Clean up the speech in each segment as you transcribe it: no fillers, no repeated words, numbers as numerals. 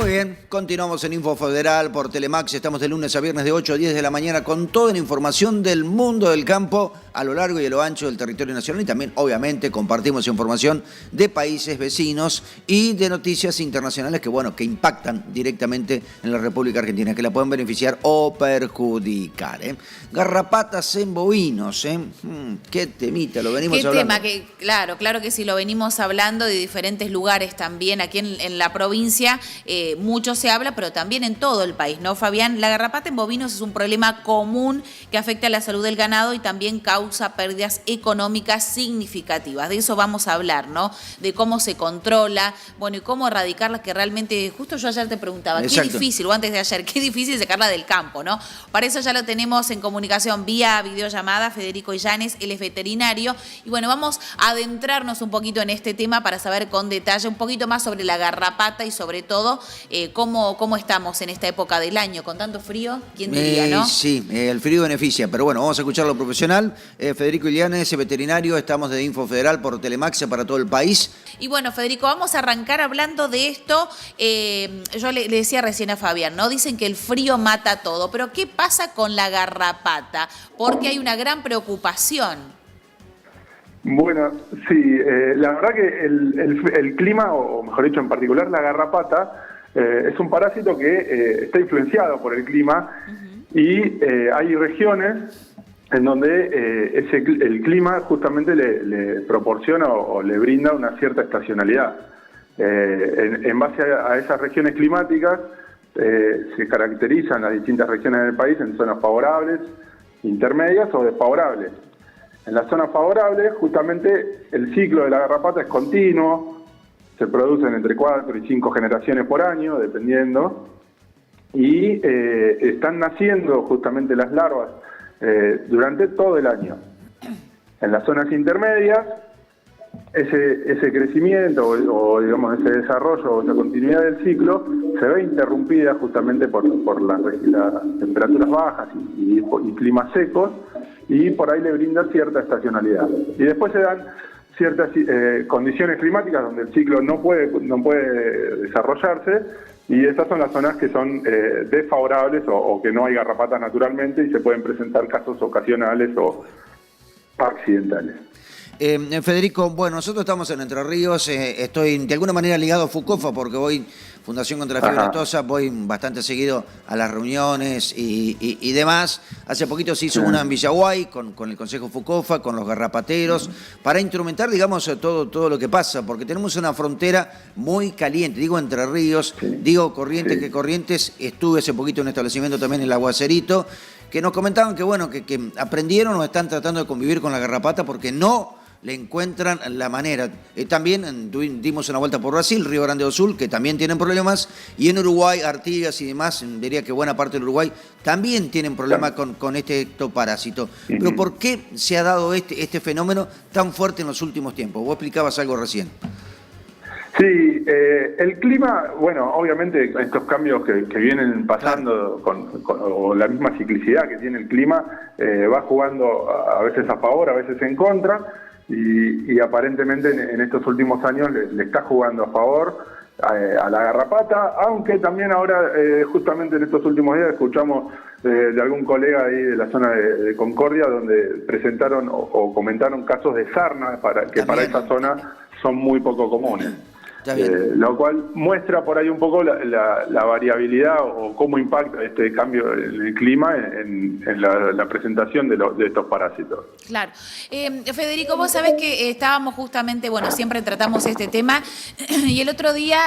Muy bien, continuamos en Info Federal por Telemax. Estamos de lunes a viernes de 8 a 10 de la mañana con toda la información del mundo del campo a lo largo y a lo ancho del territorio nacional y también, obviamente, compartimos información de países vecinos y de noticias internacionales que, bueno, que impactan directamente en la República Argentina, que la pueden beneficiar o perjudicar. Garrapatas en bovinos, qué temita, lo venimos hablando. Qué tema, claro que sí, lo venimos hablando de diferentes lugares también, aquí en la provincia. Mucho se habla, pero también en todo el país, ¿no, Fabián? La garrapata en bovinos es un problema común que afecta a la salud del ganado y también causa pérdidas económicas significativas. De eso vamos a hablar, ¿no? De cómo se controla, bueno, y cómo erradicarla, que realmente, justo yo ayer te preguntaba, Exacto. qué difícil, o antes de ayer, qué difícil sacarla del campo, ¿no? Para eso ya lo tenemos en comunicación vía videollamada, Federico Illanes, él es veterinario, y bueno, vamos a adentrarnos un poquito en este tema para saber con detalle un poquito más sobre la garrapata y sobre todo cómo estamos en esta época del año, con tanto frío, ¿quién diría, no? Sí, el frío beneficia, pero bueno, vamos a escuchar a lo profesional. Federico Illanes, veterinario, estamos de Info Federal por Telemax para todo el país. Y bueno, Federico, vamos a arrancar hablando de esto. Yo le decía recién a Fabián, ¿no? Dicen que el frío mata todo, pero ¿qué pasa con la garrapata? Porque hay una gran preocupación. Bueno, sí, la verdad que el clima, o mejor dicho, en particular la garrapata, es un parásito que está influenciado por el clima y hay regiones en donde el clima justamente le proporciona o le brinda una cierta estacionalidad. En base a esas regiones climáticas se caracterizan las distintas regiones del país en zonas favorables, intermedias o desfavorables. En las zonas favorables, justamente, el ciclo de la garrapata es continuo, se producen entre 4 y 5 generaciones por año, dependiendo, y están naciendo justamente las larvas durante todo el año. En las zonas intermedias, ese crecimiento o digamos ese desarrollo o esa continuidad del ciclo se ve interrumpida justamente por las temperaturas bajas y climas secos, y por ahí le brinda cierta estacionalidad. Y después se dan ciertas condiciones climáticas donde el ciclo no puede desarrollarse, y esas son las zonas que son desfavorables o que no hay garrapatas naturalmente y se pueden presentar casos ocasionales o accidentales. Federico, bueno, nosotros estamos en Entre Ríos, estoy de alguna manera ligado a FUCOFA porque voy, Fundación contra la Fiebre Aftosa, voy bastante seguido a las reuniones y demás. Hace poquito se hizo una en Villaguay con el Consejo FUCOFA, con los garrapateros, para instrumentar, digamos, todo lo que pasa, porque tenemos una frontera muy caliente, digo Entre Ríos, digo Corrientes, que Corrientes, estuve hace poquito en un establecimiento también en el Aguacerito, que nos comentaban que, bueno, que aprendieron o están tratando de convivir con la garrapata porque no le encuentran la manera. También dimos una vuelta por Brasil, Río Grande do Sul, que también tienen problemas, y en Uruguay, Artigas y demás, diría que buena parte del Uruguay también tienen problemas con este ectoparásito. Pero ¿por qué se ha dado este fenómeno tan fuerte en los últimos tiempos? Vos explicabas algo recién. Sí, el clima, bueno, obviamente estos cambios que vienen pasando o la misma ciclicidad que tiene el clima, va jugando a veces a favor, a veces en contra, y aparentemente en estos últimos años le está jugando a favor a la garrapata, aunque también ahora, justamente en estos últimos días, escuchamos de algún colega ahí de la zona de Concordia, donde presentaron o comentaron casos de sarna que para esa zona son muy poco comunes. Lo cual muestra por ahí un poco la variabilidad o cómo impacta este cambio en el clima en la presentación de estos parásitos. Claro. Federico, vos sabés que estábamos justamente, bueno, siempre tratamos este tema, y el otro día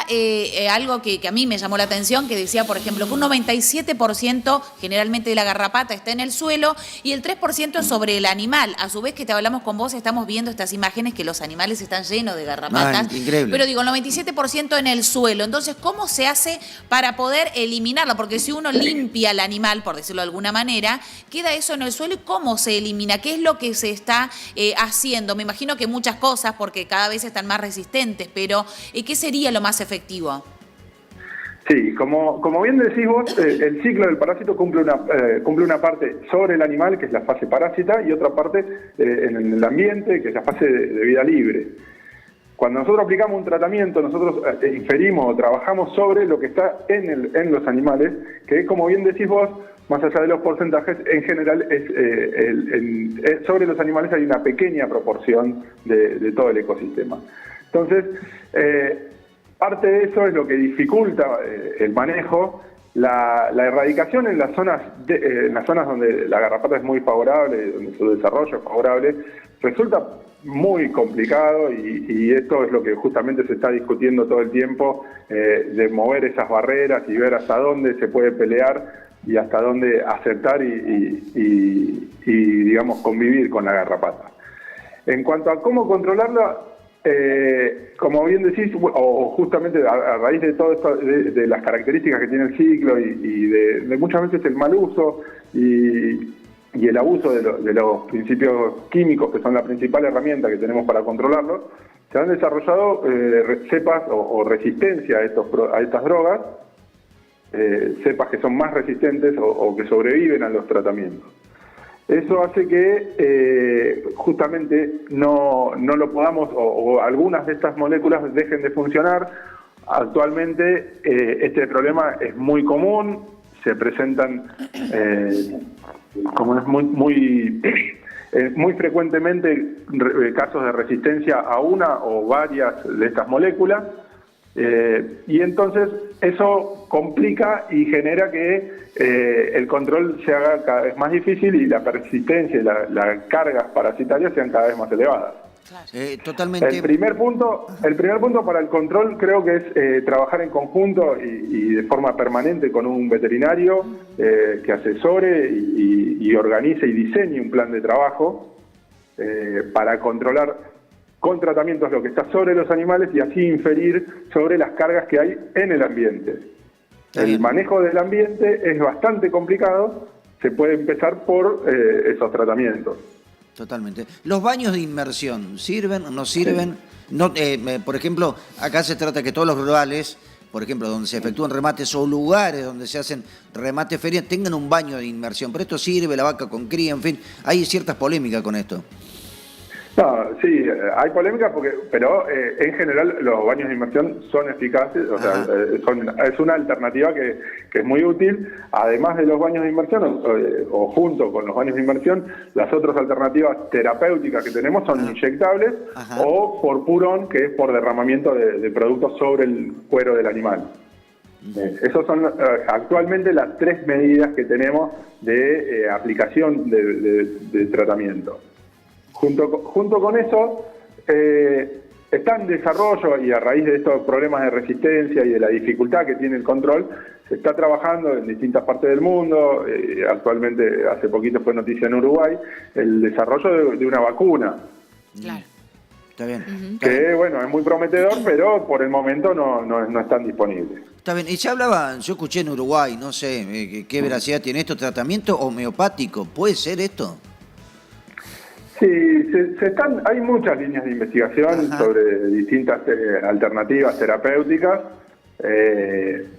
algo que a mí me llamó la atención, que decía, por ejemplo, que un 97% generalmente de la garrapata está en el suelo y el 3% sobre el animal. A su vez que te hablamos con vos, estamos viendo estas imágenes que los animales están llenos de garrapatas. Increíble. Pero digo, el 97% en el suelo. Entonces, ¿cómo se hace para poder eliminarlo? Porque si uno limpia al animal, por decirlo de alguna manera, queda eso en el suelo. ¿Y cómo se elimina? ¿Qué es lo que se está haciendo? Me imagino que muchas cosas, porque cada vez están más resistentes, pero ¿qué sería lo más efectivo? Sí, como bien decís vos, el ciclo del parásito cumple una parte sobre el animal, que es la fase parásita, y otra parte en el ambiente, que es la fase de vida libre. Cuando nosotros aplicamos un tratamiento, nosotros inferimos o trabajamos sobre lo que está en los animales, que como bien decís vos, más allá de los porcentajes, en general sobre los animales hay una pequeña proporción de todo el ecosistema. Entonces, parte de eso es lo que dificulta el manejo. La erradicación en las zonas donde la garrapata es muy favorable, donde su desarrollo es favorable, resulta muy complicado y esto es lo que justamente se está discutiendo todo el tiempo, de mover esas barreras y ver hasta dónde se puede pelear y hasta dónde aceptar y digamos, convivir con la garrapata. En cuanto a cómo controlarla, como bien decís, o justamente a raíz de todo esto, de las características que tiene el ciclo y de muchas veces el mal uso y el abuso de los principios químicos, que son la principal herramienta que tenemos para controlarlo, se han desarrollado cepas o resistencia a estas drogas, cepas que son más resistentes o que sobreviven a los tratamientos. Eso hace que justamente no lo podamos, o algunas de estas moléculas dejen de funcionar. Actualmente este problema es muy común, se presentan como es muy frecuentemente casos de resistencia a una o varias de estas moléculas. Y entonces eso complica y genera que el control se haga cada vez más difícil y la persistencia y las cargas parasitarias sean cada vez más elevadas. Claro. Totalmente. El primer punto para el control creo que es trabajar en conjunto y de forma permanente con un veterinario que asesore y organice y diseñe un plan de trabajo para controlar con tratamientos lo que está sobre los animales y así inferir sobre las cargas que hay en el ambiente. El manejo del ambiente es bastante complicado, se puede empezar por esos tratamientos. Totalmente. ¿Los baños de inmersión sirven o no sirven? No, por ejemplo, acá se trata que todos los rurales, por ejemplo, donde se efectúan remates o lugares donde se hacen remates ferias, tengan un baño de inmersión. Pero esto sirve, la vaca con cría, en fin, hay ciertas polémicas con esto. No, sí, hay polémica pero en general los baños de inmersión son eficaces, o sea, es una alternativa que es muy útil. Además de los baños de inmersión, o junto con los baños de inmersión, las otras alternativas terapéuticas que tenemos son inyectables o por purón, que es por derramamiento de productos sobre el cuero del animal. Esas son actualmente las 3 medidas que tenemos de aplicación de tratamiento. Junto con eso, está en desarrollo y a raíz de estos problemas de resistencia y de la dificultad que tiene el control, se está trabajando en distintas partes del mundo. Actualmente, hace poquito fue noticia en Uruguay, el desarrollo de una vacuna. Claro. Está bien. Que, bueno, es muy prometedor, pero por el momento no están disponibles. Está bien. Y se hablaba, yo escuché en Uruguay, no sé qué veracidad tiene esto, tratamiento homeopático. ¿Puede ser esto? Sí, hay muchas líneas de investigación sobre distintas alternativas terapéuticas,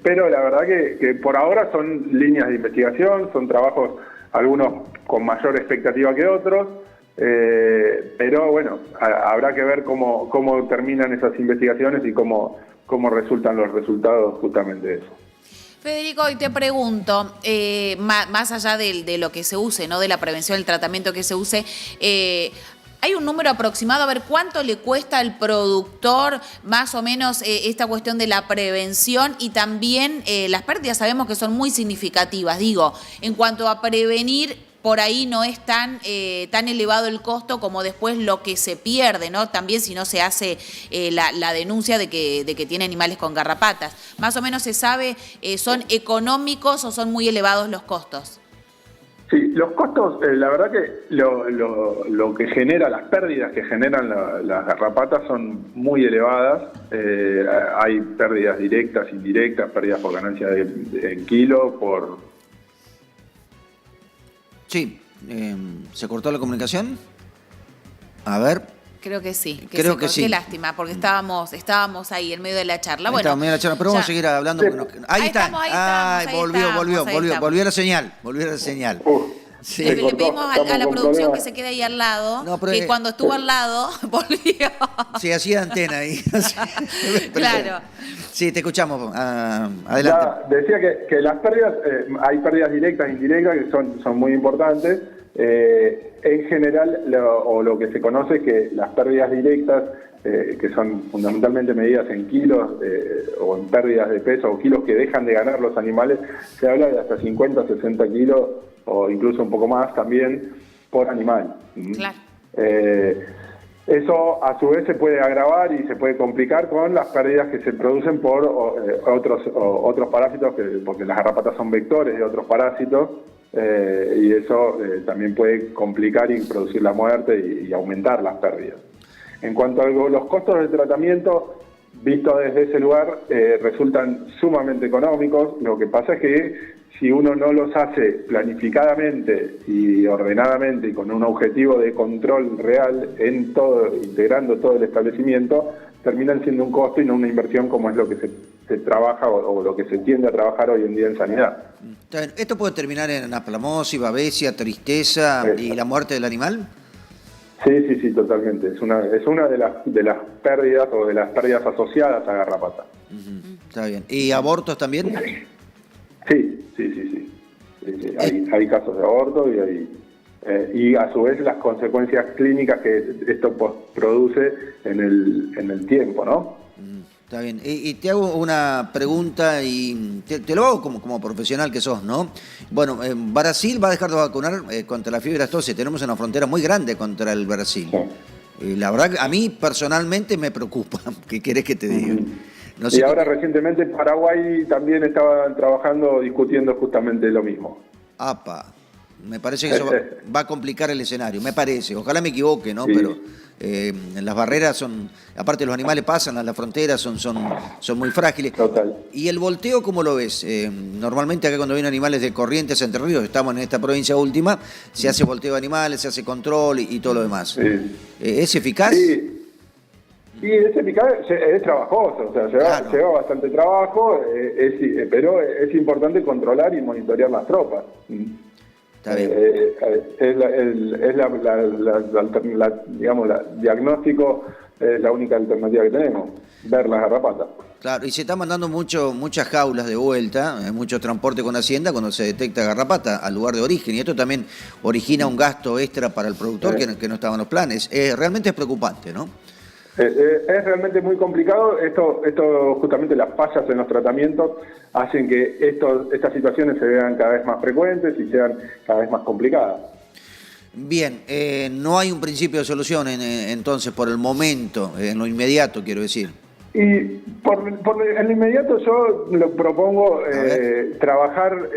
pero la verdad que por ahora son líneas de investigación, son trabajos, algunos con mayor expectativa que otros, pero bueno, habrá que ver cómo terminan esas investigaciones y cómo resultan los resultados justamente de eso. Federico, y te pregunto, más allá de lo que se use, ¿no? De la prevención, el tratamiento que se use, ¿hay un número aproximado? A ver, ¿cuánto le cuesta al productor más o menos esta cuestión de la prevención y también las pérdidas? Sabemos que son muy significativas. Digo, en cuanto a prevenir, por ahí no es tan elevado el costo como después lo que se pierde, ¿no? También si no se hace la denuncia de que tiene animales con garrapatas. Más o menos se sabe, ¿son económicos o son muy elevados los costos? Sí, los costos, la verdad que lo que genera, las pérdidas que generan las garrapatas son muy elevadas. Hay pérdidas directas, indirectas, pérdidas por ganancia en kilo, por... Sí, ¿se cortó la comunicación? A ver. Creo que sí. Creo que sí. Qué lástima, porque estábamos ahí en medio de la charla. Bueno, estábamos en medio de la charla, pero vamos a seguir hablando. Sí. Ahí está. Ahí estamos, volvió la señal. Sí. Le cortó, pedimos a estamos la con producción problemas. que se quede ahí al lado, No, pero que cuando estuvo al lado volvió. Sí, hacía antena ahí. Claro. Sí, te escuchamos. Adelante. Decía que las pérdidas, hay pérdidas directas e indirectas que son muy importantes. En general, lo que se conoce es que las pérdidas directas, que son fundamentalmente medidas en kilos o en pérdidas de peso o kilos que dejan de ganar los animales, se habla de hasta 50, 60 kilos o incluso un poco más también por animal. Claro. Eso a su vez se puede agravar y se puede complicar con las pérdidas que se producen por otros parásitos, porque las garrapatas son vectores de otros parásitos, y eso también puede complicar y producir la muerte y aumentar las pérdidas. En cuanto a los costos del tratamiento, visto desde ese lugar, resultan sumamente económicos. Lo que pasa es que si uno no los hace planificadamente y ordenadamente y con un objetivo de control real en todo, integrando todo el establecimiento, terminan siendo un costo y no una inversión como es lo que se trabaja o lo que se tiende a trabajar hoy en día en sanidad. ¿Esto puede terminar en anaplamosis, babesia, tristeza y la muerte del animal? Sí, totalmente. Es una de las pérdidas o de las pérdidas asociadas a garrapata. Está bien. ¿Y abortos también? Sí. Hay casos de aborto y a su vez las consecuencias clínicas que esto produce en el tiempo, ¿no? Está bien. Y te hago una pregunta y te lo hago como profesional que sos, ¿no? Bueno, Brasil va a dejar de vacunar contra la fiebre aftosa. Tenemos una frontera muy grande contra el Brasil. Sí. La verdad, a mí personalmente me preocupa. ¿Qué querés que te diga? No sé y ahora recientemente Paraguay también estaba trabajando, discutiendo justamente lo mismo. Apa, me parece que eso va a complicar el escenario, me parece. Ojalá me equivoque, ¿no? Sí. Pero las barreras son, aparte los animales pasan a las fronteras, son muy frágiles. Total. ¿Y el volteo cómo lo ves? Normalmente acá cuando vienen animales de Corrientes, Entre Ríos, estamos en esta provincia última, se hace volteo de animales, se hace control y todo lo demás. Sí. ¿Es eficaz? Sí. Y es eficaz, es trabajoso, o sea, lleva bastante trabajo, pero es importante controlar y monitorear las tropas. Está bien. Digamos, diagnóstico es la única alternativa que tenemos, ver las garrapatas. Claro, y se están mandando muchas jaulas de vuelta, mucho transporte con Hacienda cuando se detecta garrapata al lugar de origen, y esto también origina un gasto extra para el productor que no estaba en los planes. Realmente es preocupante, ¿no? Es realmente muy complicado. Esto justamente las fallas en los tratamientos hacen que estas situaciones se vean cada vez más frecuentes y sean cada vez más complicadas. Bien, no hay un principio de solución entonces por el momento, en lo inmediato quiero decir. Y en lo inmediato yo lo propongo trabajar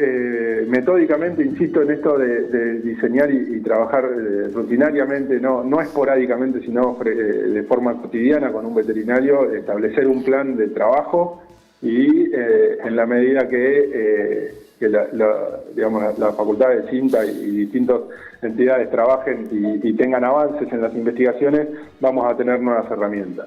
metódicamente, insisto en esto de diseñar y trabajar rutinariamente, no esporádicamente, sino de forma cotidiana con un veterinario, establecer un plan de trabajo y en la medida que la Facultad de Cinta y distintas entidades trabajen y tengan avances en las investigaciones, vamos a tener nuevas herramientas.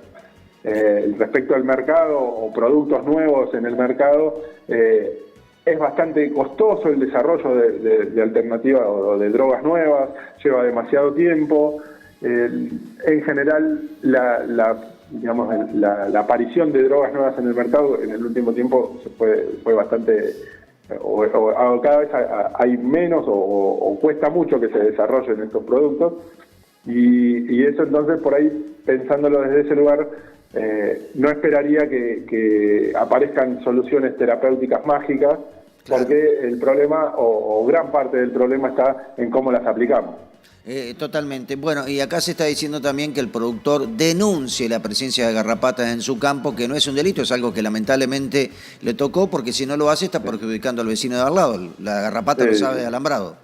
Respecto al mercado o productos nuevos en el mercado, es bastante costoso el desarrollo de alternativas o de drogas nuevas, lleva demasiado tiempo. En general, la aparición de drogas nuevas en el mercado en el último tiempo fue bastante, o cada vez hay menos o cuesta mucho que se desarrollen estos productos, y eso entonces por ahí, pensándolo desde ese lugar, no esperaría que aparezcan soluciones terapéuticas mágicas, porque el problema o gran parte del problema está en cómo las aplicamos. Totalmente. Bueno, y acá se está diciendo también que el productor denuncie la presencia de garrapatas en su campo, que no es un delito, es algo que lamentablemente le tocó, porque si no lo hace está perjudicando al vecino de al lado. La garrapata lo sabe de alambrado.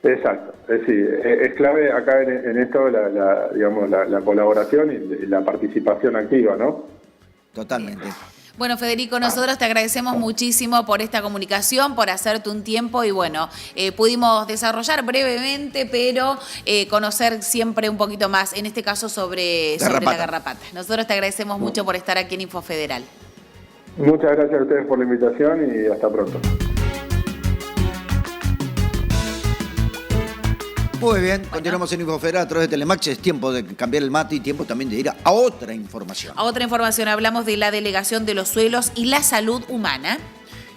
Exacto, es clave acá en esto la colaboración y la participación activa, ¿no? Totalmente. Bueno, Federico, nosotros te agradecemos muchísimo por esta comunicación, por hacerte un tiempo y bueno, pudimos desarrollar brevemente, pero conocer siempre un poquito más, en este caso sobre la garrapata. Nosotros te agradecemos mucho por estar aquí en InfoFederal. Muchas gracias a ustedes por la invitación y hasta pronto. Muy bien, continuamos en Infofera a través de Telemax. Es tiempo de cambiar el mate y tiempo también de ir a otra información. A otra información, hablamos de la delegación de los suelos y la salud humana.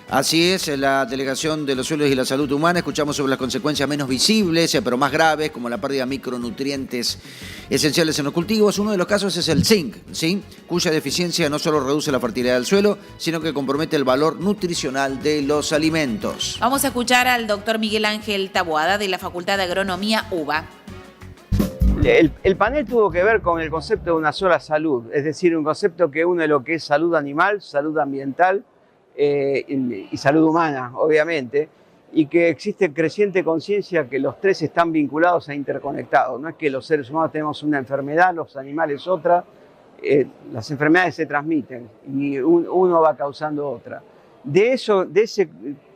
Así es, la delegación de los suelos y la salud humana. Escuchamos sobre las consecuencias menos visibles, pero más graves, como la pérdida de micronutrientes esenciales en los cultivos. Uno de los casos es el zinc, ¿sí? Cuya deficiencia no solo reduce la fertilidad del suelo, sino que compromete el valor nutricional de los alimentos. Vamos a escuchar al doctor Miguel Ángel Taboada de la Facultad de Agronomía UBA. El panel tuvo que ver con el concepto de una sola salud, es decir, un concepto que une lo que es salud animal, salud ambiental, y salud humana, obviamente, y que existe creciente conciencia que los tres están vinculados e interconectados. No es que los seres humanos tenemos una enfermedad, los animales otra, las enfermedades se transmiten y uno va causando otra. De ese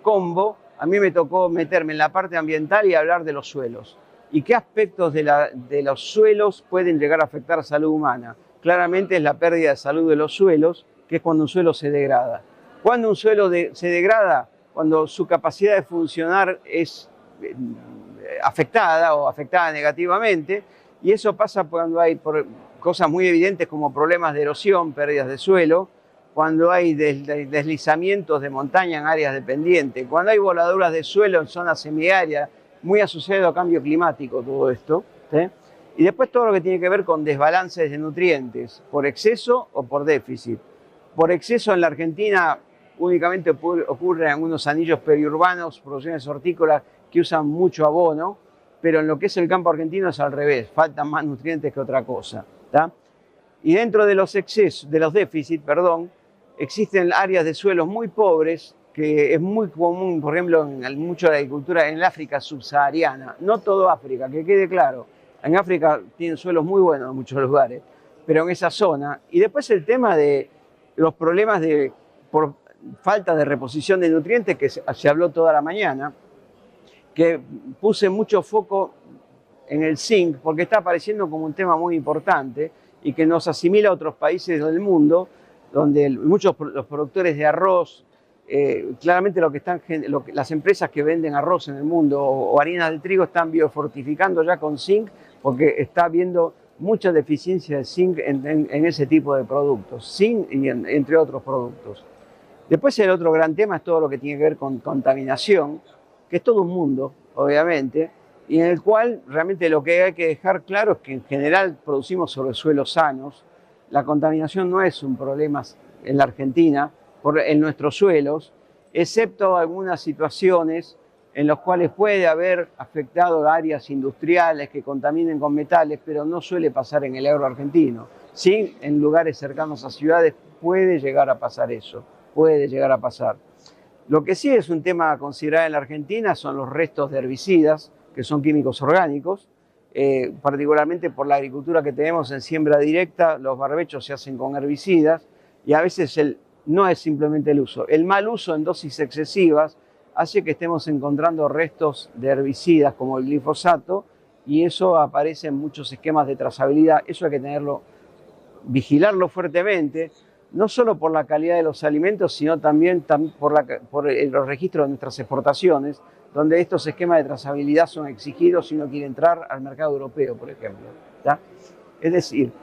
combo, a mí me tocó meterme en la parte ambiental y hablar de los suelos. ¿Y qué aspectos de los suelos pueden llegar a afectar a salud humana? Claramente es la pérdida de salud de los suelos, que es cuando un suelo se degrada. Cuando un suelo se degrada, cuando su capacidad de funcionar es afectada o afectada negativamente, y eso pasa cuando hay cosas muy evidentes como problemas de erosión, pérdidas de suelo, cuando hay deslizamientos de montaña en áreas de pendiente, cuando hay voladuras de suelo en zonas semiáridas, muy asociado a cambio climático todo esto, ¿sí? Y después todo lo que tiene que ver con desbalances de nutrientes, por exceso o por déficit. Por exceso en la Argentina únicamente ocurre en algunos anillos periurbanos, producciones hortícolas que usan mucho abono, pero en lo que es el campo argentino es al revés, faltan más nutrientes que otra cosa, ¿tá? Y dentro de los excesos, de los déficits, existen áreas de suelos muy pobres, que es muy común, por ejemplo, en mucho de la agricultura en el África subsahariana, no todo África, que quede claro, en África tienen suelos muy buenos en muchos lugares, pero en esa zona. Y después el tema de los problemas por falta de reposición de nutrientes, que se habló toda la mañana, que puse mucho foco en el zinc, porque está apareciendo como un tema muy importante y que nos asimila a otros países del mundo, donde los productores de arroz, claramente las empresas que venden arroz en el mundo o harinas de trigo están biofortificando ya con zinc, porque está habiendo mucha deficiencia de zinc en ese tipo de productos, zinc y entre otros productos. Después el otro gran tema es todo lo que tiene que ver con contaminación, que es todo un mundo, obviamente, y en el cual realmente lo que hay que dejar claro es que en general producimos sobre suelos sanos. La contaminación no es un problema en la Argentina, en nuestros suelos, excepto algunas situaciones en las cuales puede haber afectado áreas industriales que contaminen con metales, pero no suele pasar en el agro argentino. Sí, en lugares cercanos a ciudades puede llegar a pasar eso. Puede llegar a pasar. Lo que sí es un tema a considerar en la Argentina son los restos de herbicidas, que son químicos orgánicos, particularmente por la agricultura que tenemos en siembra directa, los barbechos se hacen con herbicidas y a veces no es simplemente el uso. El mal uso en dosis excesivas hace que estemos encontrando restos de herbicidas como el glifosato y eso aparece en muchos esquemas de trazabilidad. Eso hay que vigilarlo fuertemente, no solo por la calidad de los alimentos, sino también por los registros de nuestras exportaciones, donde estos esquemas de trazabilidad son exigidos si uno quiere entrar al mercado europeo, por ejemplo, ¿tá? Es decir,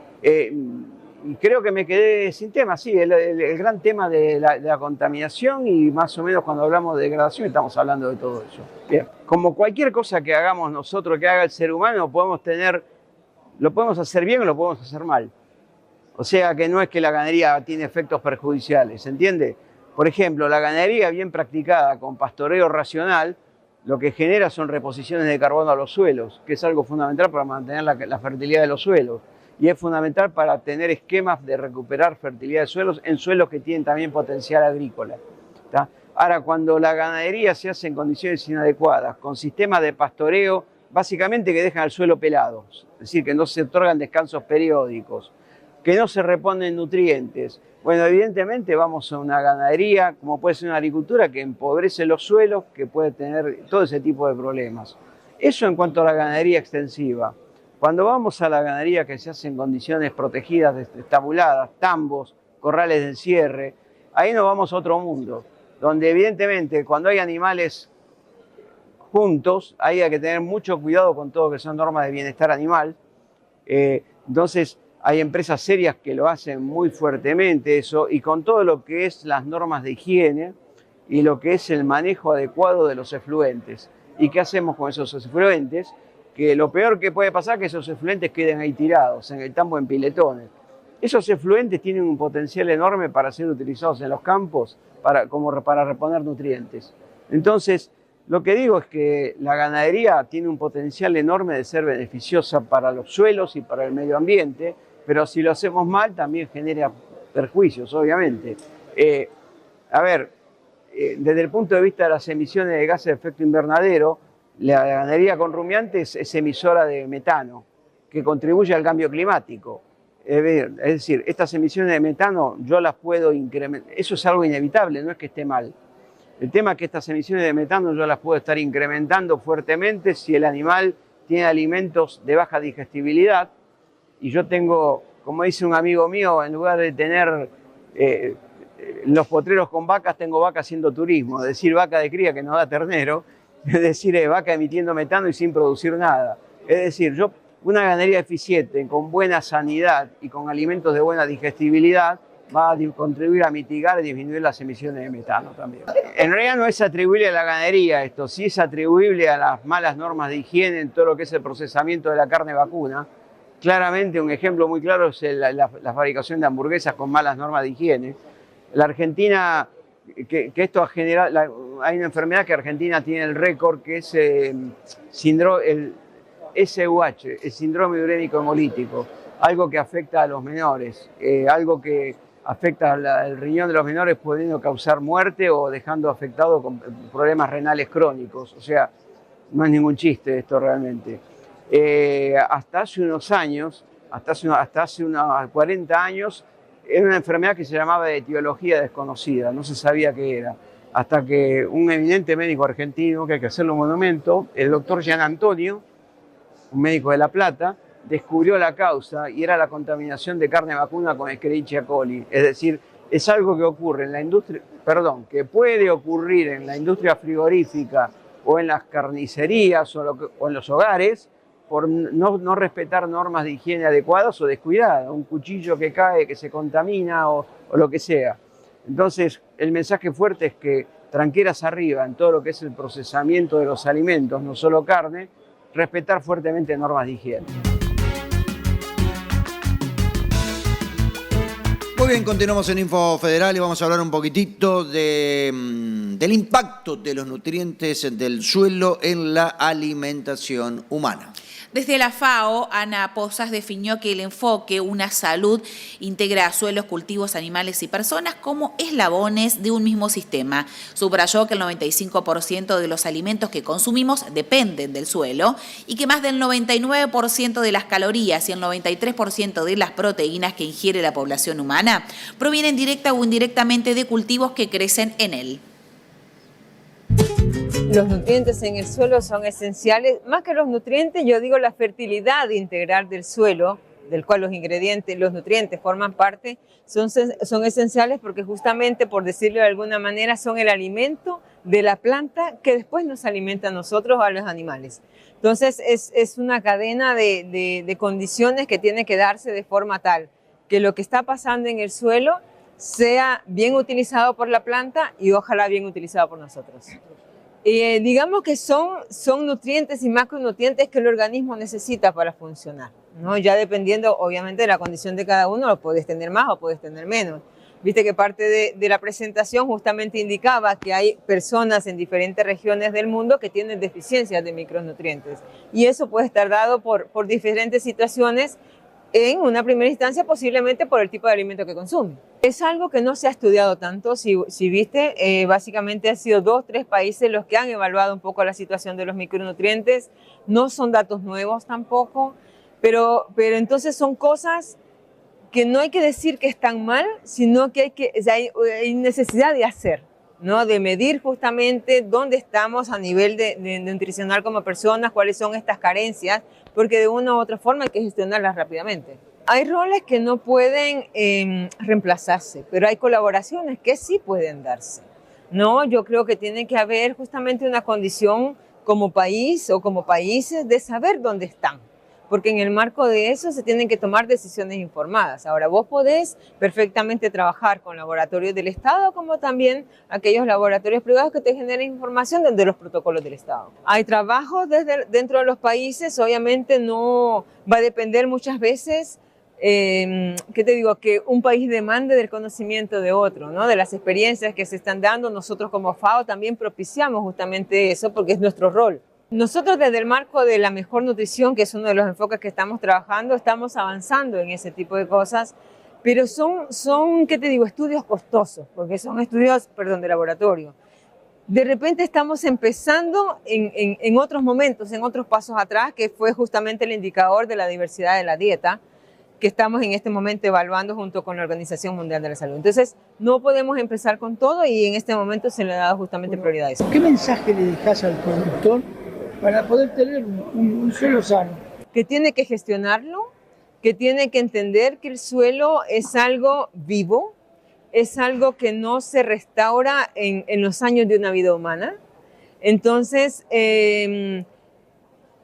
creo que me quedé sin tema, sí, el gran tema de la contaminación y más o menos cuando hablamos de degradación estamos hablando de todo eso. Bien. Como cualquier cosa que hagamos nosotros, que haga el ser humano, lo podemos hacer bien o lo podemos hacer mal. O sea que no es que la ganadería tiene efectos perjudiciales, ¿se entiende? Por ejemplo, la ganadería bien practicada con pastoreo racional, lo que genera son reposiciones de carbono a los suelos, que es algo fundamental para mantener la fertilidad de los suelos. Y es fundamental para tener esquemas de recuperar fertilidad de suelos en suelos que tienen también potencial agrícola, ¿tá? Ahora, cuando la ganadería se hace en condiciones inadecuadas, con sistemas de pastoreo, básicamente que dejan el suelo pelado, es decir, que no se otorgan descansos periódicos, que no se reponen nutrientes. Bueno, evidentemente vamos a una ganadería, como puede ser una agricultura, que empobrece los suelos, que puede tener todo ese tipo de problemas. Eso en cuanto a la ganadería extensiva. Cuando vamos a la ganadería que se hace en condiciones protegidas, estabuladas, tambos, corrales de encierre, ahí nos vamos a otro mundo, donde evidentemente cuando hay animales juntos. Ahí hay que tener mucho cuidado con todo lo que son normas de bienestar animal. Entonces, hay empresas serias que lo hacen muy fuertemente eso, y con todo lo que es las normas de higiene y lo que es el manejo adecuado de los efluentes. ¿Y qué hacemos con esos efluentes? Que lo peor que puede pasar es que esos efluentes queden ahí tirados, en el tambo, en piletones. Esos efluentes tienen un potencial enorme para ser utilizados en los campos para reponer nutrientes. Entonces, lo que digo es que la ganadería tiene un potencial enorme de ser beneficiosa para los suelos y para el medio ambiente, pero si lo hacemos mal también genera perjuicios, obviamente. Desde el punto de vista de las emisiones de gases de efecto invernadero, la ganadería con rumiantes es emisora de metano, que contribuye al cambio climático. Es decir, estas emisiones de metano yo las puedo incrementar. Eso es algo inevitable, no es que esté mal. El tema es que estas emisiones de metano yo las puedo estar incrementando fuertemente si el animal tiene alimentos de baja digestibilidad. Y yo tengo, como dice un amigo mío, en lugar de tener los potreros con vacas, tengo vacas haciendo turismo. Es decir, vaca de cría que no da ternero, es decir, vaca emitiendo metano y sin producir nada. Es decir, una ganadería eficiente, con buena sanidad y con alimentos de buena digestibilidad, va a contribuir a mitigar y disminuir las emisiones de metano también. En realidad no es atribuible a la ganadería esto, sí es atribuible a las malas normas de higiene en todo lo que es el procesamiento de la carne vacuna. Claramente un ejemplo muy claro es la fabricación de hamburguesas con malas normas de higiene. La Argentina, que esto ha generado, hay una enfermedad que Argentina tiene el récord, que es el SUH, el síndrome urémico hemolítico, algo que afecta a los menores, algo que afecta al riñón de los menores, pudiendo causar muerte o dejando afectado con problemas renales crónicos. O sea, no es ningún chiste esto realmente. Hasta hace unos años, hasta hace unos 40 años, era una enfermedad que se llamaba de etiología desconocida, no se sabía qué era. Hasta que un eminente médico argentino, que hay que hacerle un monumento, el doctor Gian Antonio, un médico de La Plata, descubrió la causa y era la contaminación de carne vacuna con Escherichia coli. Es decir, es algo que ocurre en la industria, que puede ocurrir en la industria frigorífica o en las carnicerías o en los hogares por no respetar normas de higiene adecuadas o descuidadas, un cuchillo que cae, que se contamina o lo que sea. Entonces, el mensaje fuerte es que tranqueras arriba en todo lo que es el procesamiento de los alimentos, no solo carne, respetar fuertemente normas de higiene. Muy bien, continuamos en Info Federal y vamos a hablar un poquitito del impacto de los nutrientes del suelo en la alimentación humana. Desde la FAO, Ana Pozas definió que el enfoque Una Salud integra suelos, cultivos, animales y personas como eslabones de un mismo sistema. Subrayó que el 95% de los alimentos que consumimos dependen del suelo y que más del 99% de las calorías y el 93% de las proteínas que ingiere la población humana provienen directa o indirectamente de cultivos que crecen en él. Los nutrientes en el suelo son esenciales, más que los nutrientes, yo digo la fertilidad integral del suelo, del cual los nutrientes forman parte, son esenciales porque justamente, por decirlo de alguna manera, son el alimento de la planta que después nos alimenta a nosotros o a los animales. Entonces es una cadena de condiciones que tiene que darse de forma tal que lo que está pasando en el suelo sea bien utilizado por la planta y ojalá bien utilizado por nosotros. Digamos que son nutrientes y macronutrientes que el organismo necesita para funcionar, ¿no? Ya dependiendo obviamente de la condición de cada uno, lo puedes tener más o puedes tener menos. Viste que parte de la presentación justamente indicaba que hay personas en diferentes regiones del mundo que tienen deficiencias de micronutrientes y eso puede estar dado por diferentes situaciones. En una primera instancia, posiblemente por el tipo de alimento que consume. Es algo que no se ha estudiado tanto. Si viste, básicamente han sido 2 o 3 países los que han evaluado un poco la situación de los micronutrientes. No son datos nuevos tampoco, pero entonces son cosas que no hay que decir que están mal, sino que hay necesidad de hacer, ¿no? De medir justamente dónde estamos a nivel de nutricional como personas, cuáles son estas carencias, porque de una u otra forma hay que gestionarlas rápidamente. Hay roles que no pueden reemplazarse, pero hay colaboraciones que sí pueden darse, ¿no? Yo creo que tiene que haber justamente una condición como país o como países de saber dónde están, porque en el marco de eso se tienen que tomar decisiones informadas. Ahora, vos podés perfectamente trabajar con laboratorios del Estado, como también aquellos laboratorios privados que te generen información de los protocolos del Estado. Hay trabajos dentro de los países, obviamente no va a depender muchas veces, ¿qué te digo? Que un país demande del conocimiento de otro, ¿no? De las experiencias que se están dando. Nosotros como FAO también propiciamos justamente eso porque es nuestro rol. Nosotros desde el marco de la mejor nutrición, que es uno de los enfoques que estamos trabajando, estamos avanzando en ese tipo de cosas, pero son ¿qué te digo? Estudios costosos, porque son estudios, de laboratorio. De repente estamos empezando en otros momentos, en otros pasos atrás, que fue justamente el indicador de la diversidad de la dieta, que estamos en este momento evaluando junto con la Organización Mundial de la Salud. Entonces, no podemos empezar con todo y en este momento se le ha dado justamente prioridad a eso. ¿Qué mensaje le dejas al productor para poder tener un suelo sano? Que tiene que gestionarlo, que tiene que entender que el suelo es algo vivo, es algo que no se restaura en los años de una vida humana. Entonces,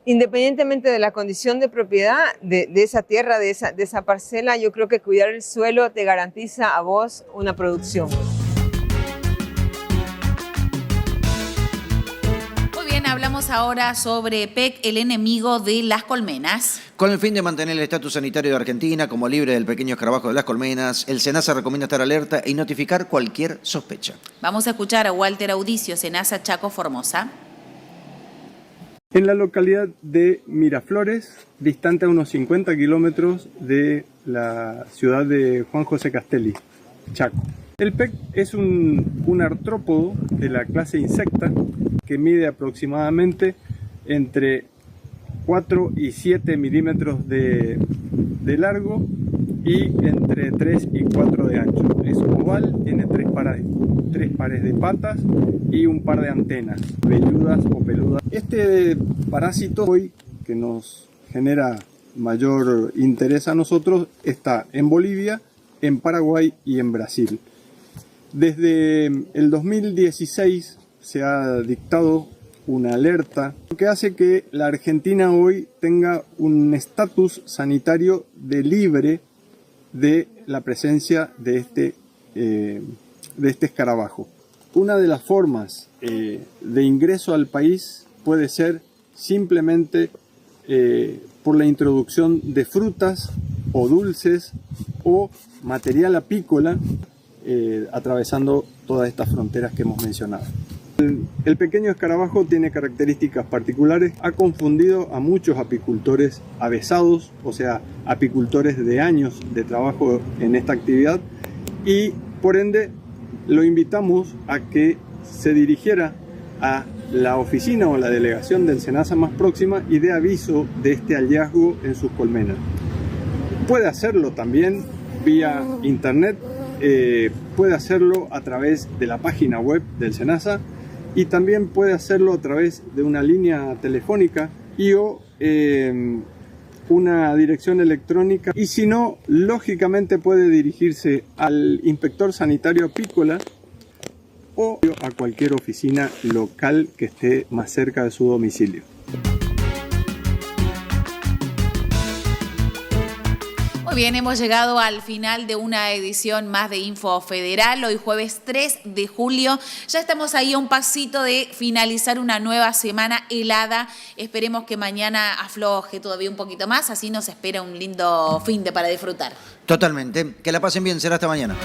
independientemente de la condición de propiedad de esa tierra, de esa parcela, yo creo que cuidar el suelo te garantiza a vos una producción. Hablamos ahora sobre PEC, el enemigo de las colmenas. Con el fin de mantener el estatus sanitario de Argentina como libre del pequeño escarabajo de las colmenas, el SENASA recomienda estar alerta y notificar cualquier sospecha. Vamos a escuchar a Walter Audicio, SENASA Chaco Formosa. En la localidad de Miraflores, distante a unos 50 kilómetros de la ciudad de Juan José Castelli, Chaco. El PEC es un artrópodo de la clase insecta que mide aproximadamente entre 4 y 7 milímetros de largo y entre 3 y 4 de ancho. Es oval, tiene tres pares de patas y un par de antenas, velludas o peludas. Este parásito hoy que nos genera mayor interés a nosotros está en Bolivia, en Paraguay y en Brasil. Desde el 2016 se ha dictado una alerta que hace que la Argentina hoy tenga un estatus sanitario de libre de la presencia de este escarabajo. Una de las formas de ingreso al país puede ser simplemente por la introducción de frutas o dulces o material apícola atravesando todas estas fronteras que hemos mencionado. El pequeño escarabajo tiene características particulares, ha confundido a muchos apicultores avesados, o sea, apicultores de años de trabajo en esta actividad, y por ende lo invitamos a que se dirigiera a la oficina o la delegación del SENASA más próxima y dé aviso de este hallazgo en sus colmenas. Puede hacerlo también vía internet, puede hacerlo a través de la página web del SENASA y también puede hacerlo a través de una línea telefónica y o una dirección electrónica, y si no, lógicamente puede dirigirse al inspector sanitario apícola o a cualquier oficina local que esté más cerca de su domicilio. Muy bien, hemos llegado al final de una edición más de Info Federal. Hoy jueves 3 de julio. Ya estamos ahí a un pasito de finalizar una nueva semana helada. Esperemos que mañana afloje todavía un poquito más. Así nos espera un lindo fin de para disfrutar. Totalmente. Que la pasen bien. Será hasta mañana.